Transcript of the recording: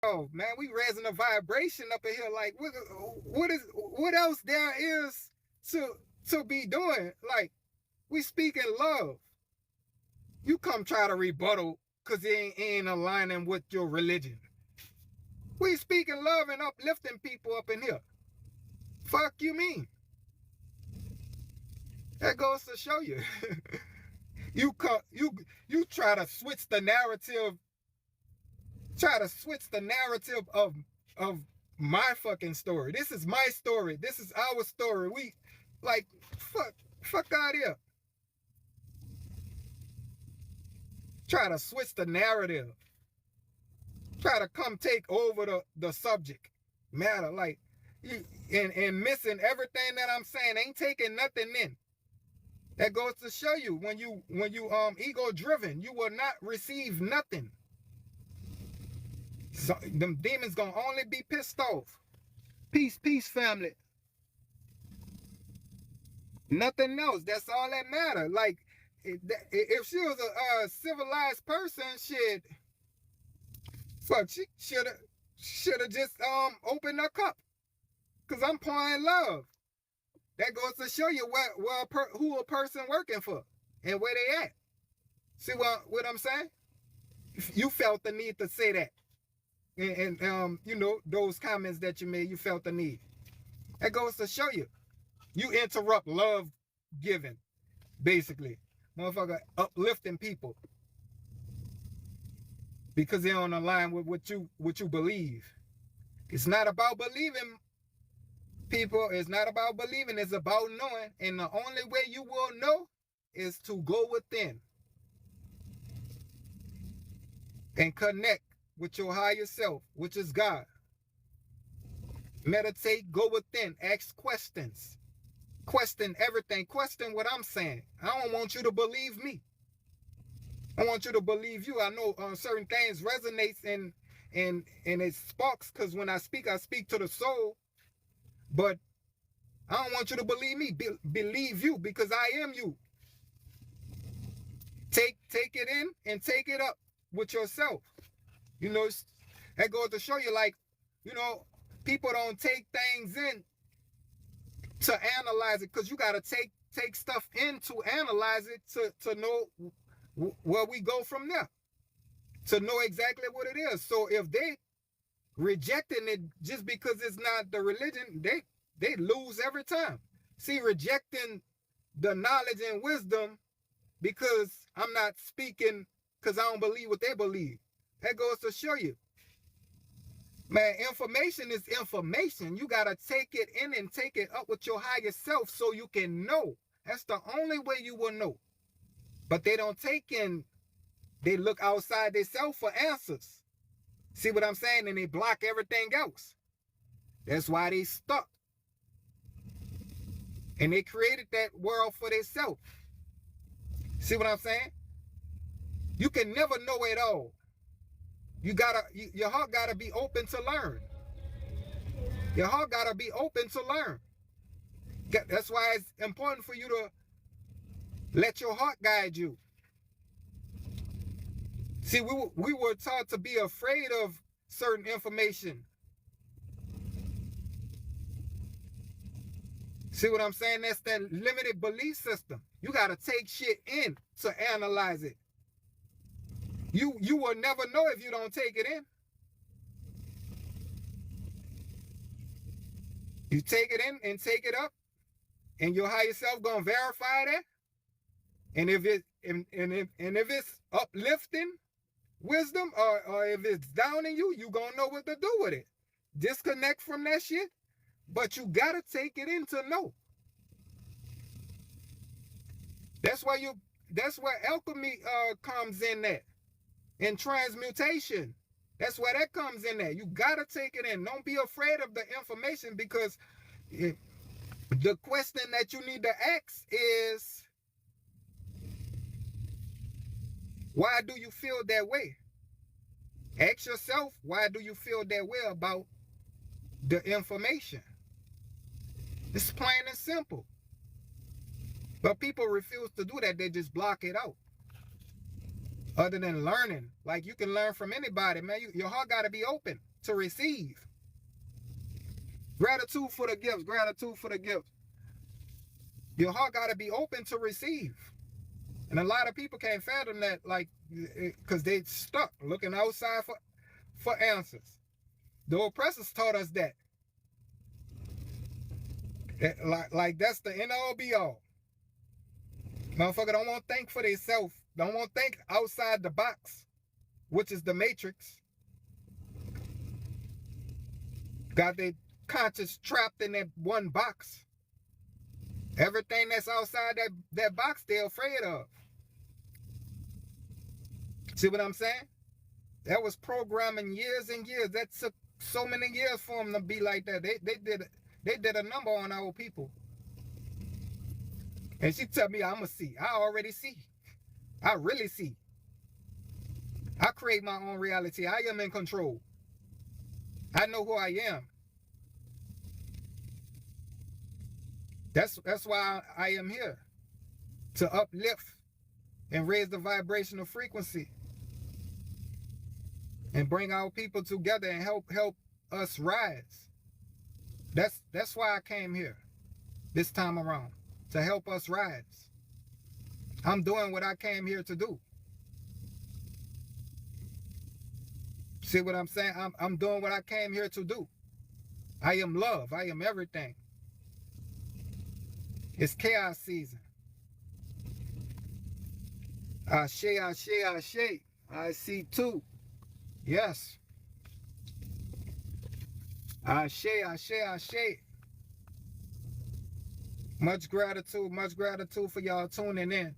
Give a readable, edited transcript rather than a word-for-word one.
Oh man, we raising a vibration up in here. Like, what else there is to to be doing? Like, we speak in love. You come try to rebuttal because it ain't aligning with your religion. We speaking love and uplifting people up in here. Fuck you mean? That goes to show you. You try to switch the narrative, of my fucking story. This is my story. This is our story. We like fuck out here. Try to switch the narrative. Try to come take over the subject matter. Like you and missing everything that I'm saying. Ain't taking nothing in. That goes to show you when you ego driven, you will not receive nothing. So them demons gonna only be pissed off. Peace, peace, family. Nothing else. That's all that matter. Like if she was a civilized person, shit, fuck, she should have just opened her cup. Cause I'm pouring love. That goes to show you who a person working for and where they at. See what I'm saying? You felt the need to say that, and you know those comments that you made. You felt the need. That goes to show you. You interrupt love giving, basically, motherfucker, uplifting people because they're on the line with what you believe. It's not about believing, people. It's not about believing. It's about knowing, and the only way you will know is to go within and connect with your higher self, which is God. Meditate, go within, ask questions. Question everything. Question what I'm saying. I don't want you to believe me. I want you to believe you. I know certain things resonates and it sparks because when I speak to the soul. But I don't want you to believe me. Believe you because I am you. Take it in and take it up with yourself. You know, that goes to show you, like, you know, people don't take things in to analyze it because you got to take stuff in to analyze it to know where we go from there, to know exactly what it is. So if they rejecting it just because it's not the religion, they lose every time. See, rejecting the knowledge and wisdom because I'm not speaking because I don't believe what they believe. That goes to show you. Man, information is information. You got to take it in and take it up with your higher self so you can know. That's the only way you will know. But they don't take in, they look outside themselves for answers. See what I'm saying? And they block everything else. That's why they stuck. And they created that world for themselves. See what I'm saying? You can never know it all. Your heart gotta be open to learn. Your heart gotta be open to learn. That's why it's important for you to let your heart guide you. See, we were taught to be afraid of certain information. See what I'm saying? That's that limited belief system. You gotta take shit in to analyze it. You will never know if you don't take it in. You take it in and take it up, and your higher self gonna verify that. And if it's uplifting wisdom, or if it's downing you, you gonna know what to do with it. Disconnect from that shit, but you gotta take it in to know. That's where alchemy comes in at. And transmutation. That's where that comes in at. You gotta take it in. Don't be afraid of the information because the question that you need to ask is, why do you feel that way? Ask yourself, why do you feel that way about the information? It's plain and simple. But people refuse to do that. They just block it out. Other than learning. Like, you can learn from anybody, man. Your heart got to be open. to receive. Gratitude for the gifts. Gratitude for the gifts. Your heart got to be open to receive. And a lot of people can't fathom that, like, because they stuck looking outside for answers. The oppressors taught us that. Like that's the end all be all. Motherfucker don't want to think for themselves. Don't want to think outside the box, which is the matrix. Got their conscience trapped in that one box. Everything that's outside that box, they're afraid of. See what I'm saying? That was programming years and years. That took so many years for them to be like that. They did a number on our people. And she tell me I'ma see. I already see. I really see. I create my own reality. I am in control. I know who I am. That's why I am here. To uplift and raise the vibrational frequency. And bring our people together and help us rise. That's why I came here this time around. To help us rise. I'm doing what I came here to do. See what I'm saying? I'm doing what I came here to do. I am love. I am everything. It's chaos season. Ashe, ashe, ashe. I see two. Yes. Ashe, ashe, ashe. Much gratitude for y'all tuning in.